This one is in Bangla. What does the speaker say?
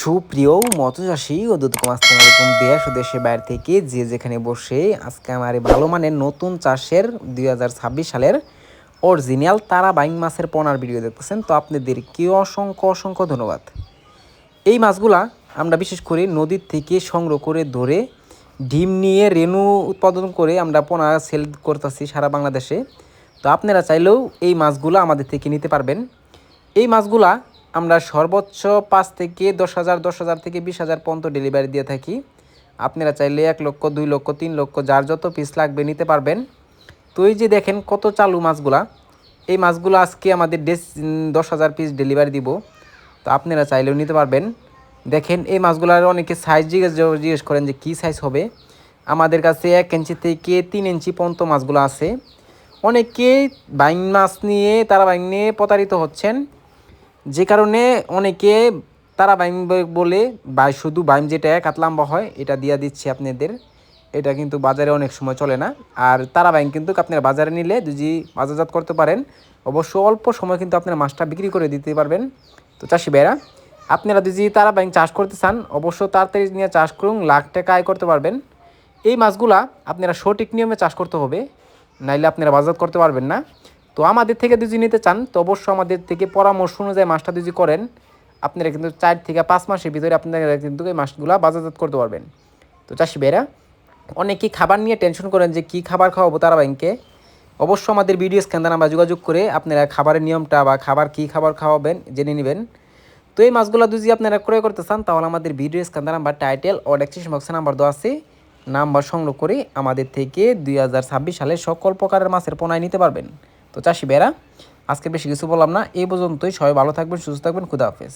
সুপ্রিয় মৎস্যচাষী ও দুদকম আসসালামু আলাইকুম দেশ ও দেশের বাইরে থেকে যে যেখানে বসে আজকে আমার এই ভালো মানের নতুন চাষের 2026 সালের অরিজিনাল তারা বাইং মাছের পোনার ভিডিও দেখতেছেন। তো আপনাদেরকে অসংখ্য ধন্যবাদ। এই মাছগুলা আমরা বিশেষ করে নদীর থেকে সংগ্রহ করে ধরে ডিম নিয়ে রেণু উৎপাদন করে আমরা পোনা সেল করতেছি সারা বাংলাদেশে। তো আপনারা চাইলেও এই মাছগুলো আমাদের থেকে নিতে পারবেন। এই মাছগুলা আমরা সর্বোচ্চ 5 থেকে 10,000 থেকে 20,000 পর্যন্ত ডেলিভারি দিয়ে থাকি। আপনারা চাইলে 1 লক্ষ 2 লক্ষ 3 লক্ষ যার যত পিস লাগবে নিতে পারবেন। তো এই যে দেখেন কত চালু মাছগুলা, এই মাছগুলো আজকে আমাদের 10,000 পিস ডেলিভারি দিব। তো আপনারা চাইলেও নিতে পারবেন। দেখেন এই মাছগুলার অনেকে সাইজ জিজ্ঞেস করেন যে কী সাইজ হবে। আমাদের কাছে 1 ইঞ্চি থেকে 3 ইঞ্চি পর্যন্ত মাছগুলো আছে। অনেকে বাইং মাছ নিয়ে তারা বাইং নিয়ে প্রতারিত হচ্ছেন, যে কারণে অনেকে তারা বাইম বলে শুধু বাইম যেটা এক হাত লম্বা হয় এটা দিয়ে দিচ্ছে আপনাদের। এটা কিন্তু বাজারে অনেক সময় চলে না। আর তারা বাইম কিন্তু আপনারা বাজারে নিলে যদি বাজারজাত করতে পারেন অবশ্য অল্প সময় কিন্তু আপনারা মাছটা বিক্রি করে দিতে পারবেন। তো চাষি ভাইরা, আপনারা যদি তারা বাইম চাষ করতে চান অবশ্য তাড়াতাড়ি নিয়ে চাষ করুন, লাখ টাকা আয় করতে পারবেন। এই মাছগুলা আপনারা সঠিক নিয়মে চাষ করতে হবে, নাইলে আপনারা বাজারজাত করতে পারবেন না। তো আমাদের থেকে যদি নিতে চান তো অবশ্যই আমাদের থেকে পরামর্শ অনুযায়ী মাছটা যদি করেন আপনারা কিন্তু 4 থেকে 5 মাসের ভিতরে আপনারা কিন্তু এই মাছগুলো বাজারজাত করতে পারবেন। তো চাষি ভাইরা, অনেকেই খাবার নিয়ে টেনশন করেন যে কী খাবার খাওয়াবো তারা ব্যাংকে। অবশ্য আমাদের ভিডিও স্ক্যান নাম্বার যোগাযোগ করে আপনারা খাবারের নিয়মটা বা কী খাবার খাওয়াবেন জেনে নেবেন। তো এই মাছগুলো যদি আপনারা ক্রয় করতে চান তাহলে আমাদের ভিডিও স্ক্যান নাম্বার টাইটেল ও ডেসক্রিপশন বক্সে নাম্বার দেওয়া আছে, নাম্বার সংগ্রহ করে আমাদের থেকে 2026 সালে সকল প্রকারের মাছের পোনায় নিতে পারবেন। তো চাষি ভাইরা, আজকে বেশি কিছু বললাম না, এই পর্যন্তই। সবাই ভালো থাকবেন, সুস্থ থাকবেন, খুদা হাফেজ।